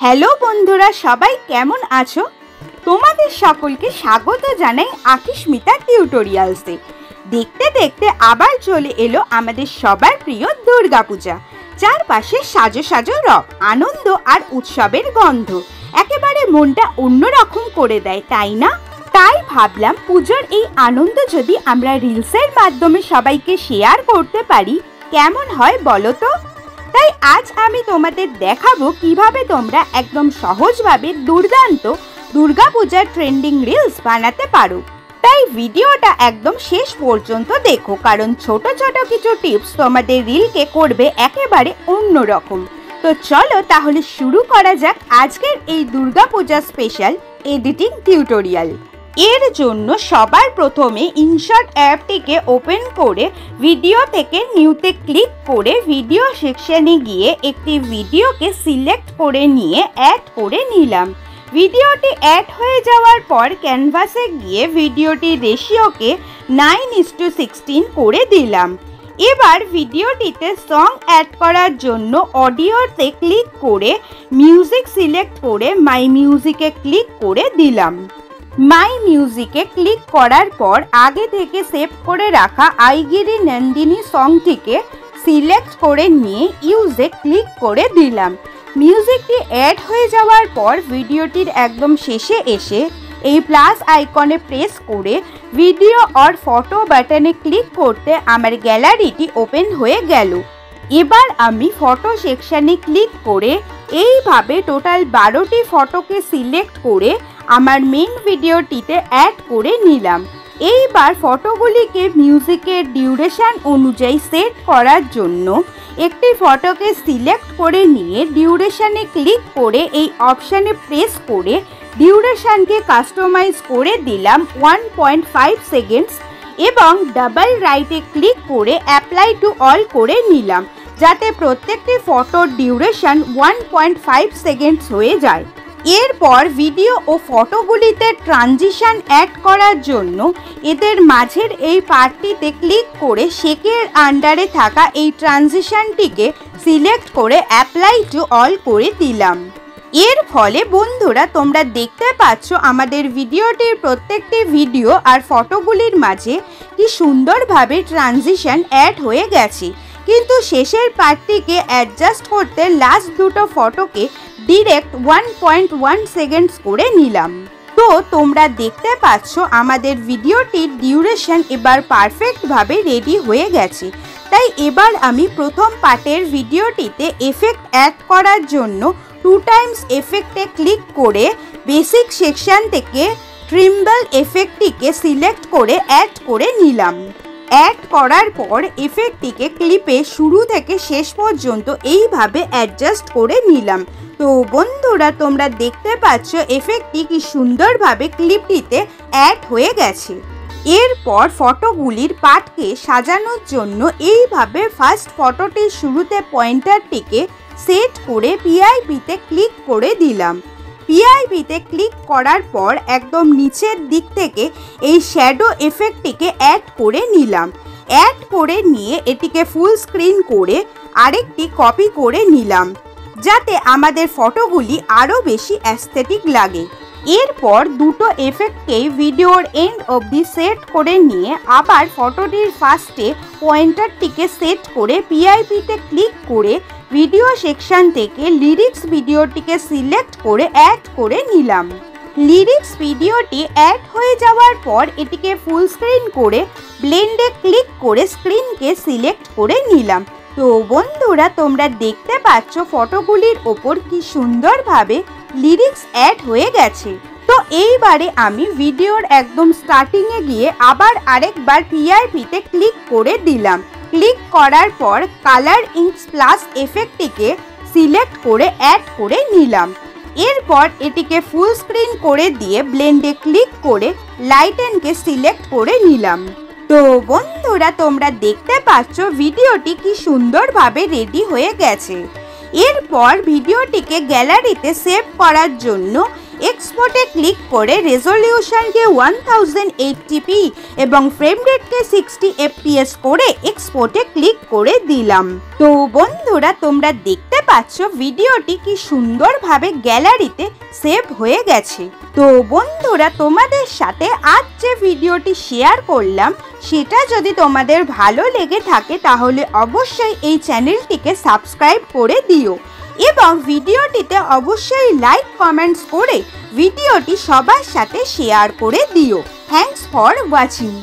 Hello বন্ধুরা, সবাই কেমন আছো? তোমাদের সকলকে স্বাগত জানাই আকিস্মিতা টিউটোরিয়ালসে। দেখতে দেখতে আবার চলে এলো আমাদের সবার প্রিয় দুর্গাপূজা। চারপাশে সাজো সাজো রব, আনন্দ আর উৎসবের গন্ধ একেবারে মনটা অন্যরকম করে দেয়, তাই না? তাই ভাবলাম পুজোর এই আনন্দ যদি আমরা রিলসের মাধ্যমে সবাইকে শেয়ার করতে পারি কেমন হয় বলো তো। তাই আজ আমি তোমাদের দেখাবো কিভাবে তোমরা একদম সহজভাবে দুর্দান্ত দুর্গাপূজার ট্রেন্ডিং রিলস বানাতে পারো। তাই ভিডিওটা একদম শেষ পর্যন্ত দেখো, কারণ ছোট ছোট কিছু টিপস তোমাদের রিলকে করবে একেবারে অন্যরকম। তো চলো তাহলে শুরু করা যাক আজকের এই দুর্গাপূজা স্পেশাল এডিটিং টিউটোরিয়াল। এর জন্য সবার প্রথমে ইনশট অ্যাপটিকে ওপেন করে ভিডিও থেকে নিউতে ক্লিক করে ভিডিও সেকশনে গিয়ে একটি ভিডিওকে সিলেক্ট করে নিয়ে অ্যাড করে নিলাম। ভিডিওটি অ্যাড হয়ে যাওয়ার পর ক্যানভাসে গিয়ে ভিডিওটির রেশিওকে 9:16 করে দিলাম। এবার ভিডিওটিতে সং অ্যাড করার জন্য অডিওতে ক্লিক করে মিউজিক সিলেক্ট করে মাই মিউজিকে ক্লিক করে দিলাম। মাই মিউজিকে ক্লিক করার পর আগে থেকে সেভ করে রাখা আইগিরি নন্দিনী সংটিকে সিলেক্ট করে নিয়ে ইউজে ক্লিক করে দিলাম। মিউজিকটি অ্যাড হয়ে যাওয়ার পর ভিডিওটির একদম শেষে এসে এই প্লাস আইকনে প্রেস করে ভিডিও আর ফটো বাটনে ক্লিক করতে আমার গ্যালারিটি ওপেন হয়ে গেল। এবার আমি ফটো সেকশানে ক্লিক করে এইভাবে টোটাল 12টি ফটোকে সিলেক্ট করে আমার মেন ভিডিওটিতে অ্যাড করে নিলাম। এইবার ফটোগুলিকে মিউজিকের ডিউরেশন অনুযায়ী সেট করার জন্য একটি ফটোকে সিলেক্ট করে নিয়ে ডিউরেশনে ক্লিক করে এই অপশানে প্রেস করে ডিউরেশনকে কাস্টমাইজ করে দিলাম 1.5 সেকেন্ডস এবং ডাবল রাইটে ক্লিক করে অ্যাপ্লাই টু অল করে নিলাম, যাতে প্রত্যেকটি ফটোর ডিউরেশন 1.5 সেকেন্ডস হয়ে যায়। এরপর ভিডিও ও ফটোগুলিতে ট্রানজিশন অ্যাড করার জন্য এদের মাঝের এই পার্টটিতে ক্লিক করে শেকের আন্ডারে থাকা এই ট্রানজিশনটিকে সিলেক্ট করে অ্যাপ্লাই টু অল করে দিলাম। এর ফলে বন্ধুরা তোমরা দেখতে পাচ্ছ আমাদের ভিডিওটির প্রত্যেকটি ভিডিও আর ফটোগুলির মাঝে কি সুন্দরভাবে ট্রানজিশন অ্যাড হয়ে গেছে। কিন্তু শেষের পার্টটিকে অ্যাডজাস্ট করতে লাস্ট দুটো ফটোকে ডিরেক্ট 1.1 সেকেন্ডস করে নিলাম। তো তোমরা দেখতে পাচ্ছ আমাদের ভিডিওটির ডিউরেশন এবার পারফেক্টভাবে রেডি হয়ে গেছে। তাই এবার আমি প্রথম পার্টের ভিডিওটিতে এফেক্ট অ্যাড করার জন্য 2 টাইমস এফেক্টে ক্লিক করে বেসিক সেকশন থেকে ট্রিম্বল এফেক্টটিকে সিলেক্ট করে অ্যাড করে নিলাম। অ্যাড করার পর এফেক্টটিকে ক্লিপে শুরু থেকে শেষ পর্যন্ত এইভাবে অ্যাডজাস্ট করে নিলাম। তো বন্ধুরা তোমরা দেখতে পাচ্ছ এফেক্টটি কি সুন্দরভাবে ক্লিপটিতে অ্যাড হয়ে গেছে। এরপর ফটোগুলির পার্টকে সাজানোর জন্য এইভাবে ফার্স্ট ফটোটির শুরুতে পয়েন্টারটিকে সেট করে পিআইপিতে ক্লিক করে দিলাম। পিআইপিতে ক্লিক করার পর একদম নিচের দিক থেকে এই শ্যাডো এফেক্টটিকে অ্যাড করে নিলাম। অ্যাড করে নিয়ে এটিকে ফুল স্ক্রিন করে আরেকটি কপি করে নিলাম, যাতে আমাদের ফটোগুলি আরও বেশি অ্যাস্থেটিক লাগে। এরপর দুটো এফেক্টকেই ভিডিওর এন্ড অবধি সেট করে নিয়ে আবার ফটোটির ফার্স্টে পয়েন্টারটিকে সেট করে পিআইপিতে ক্লিক করে ভিডিও সেকশন থেকে লিরিক্স ভিডিওটিকে সিলেক্ট করে অ্যাড করে নিলাম। লিরিক্স ভিডিওটি অ্যাড হয়ে যাওয়ার পর এটিকে ফুল স্ক্রিন করে ব্লেন্ডে ক্লিক করে স্ক্রিনকে সিলেক্ট করে নিলাম। তো বন্ধুরা তোমরা দেখতে পাচ্ছ ফটোগুলির ওপর কি সুন্দরভাবে লিরিক্স অ্যাড হয়ে গেছে। তো এইবারে আমি ভিডিওর একদম স্টার্টিংয়ে গিয়ে আবার আরেকবার পিআইপিতে ক্লিক করে দিলাম। ক্লিক করার পর কালার ইঙ্কস প্লাস এফেক্টটিকে সিলেক্ট করে অ্যাড করে নিলাম। এরপর এটিকে ফুল স্ক্রিন করে দিয়ে ব্লেন্ডে ক্লিক করে লাইটেনকে সিলেক্ট করে নিলাম। তো বন্ধুরা তোমরা দেখতে পাচ্ছ ভিডিওটি কি সুন্দরভাবে রেডি হয়ে গেছে। এরপর ভিডিওটিকে গ্যালারিতে সেভ করার জন্য এক্সপোর্টে ক্লিক করে রেজলিউশনকে 1080p এবং ফ্রেম রেটকে 60 fps করে এক্সপোর্টে ক্লিক করে দিলাম। তো বন্ধুরা তোমরা দেখতে পাচ্ছ ভিডিওটি কি সুন্দরভাবে গ্যালারিতে সেভ হয়ে গেছে। তো বন্ধুরা তোমাদের সাথে আজ যে ভিডিওটি শেয়ার করলাম সেটা যদি তোমাদের ভালো লেগে থাকে তাহলে অবশ্যই এই চ্যানেলটিকে সাবস্ক্রাইব করে দিও এবং ভিডিওটিতে অবশ্যই লাইক কমেন্টস করে ভিডিওটি সবার সাথে শেয়ার করে দিও। Thanks for watching.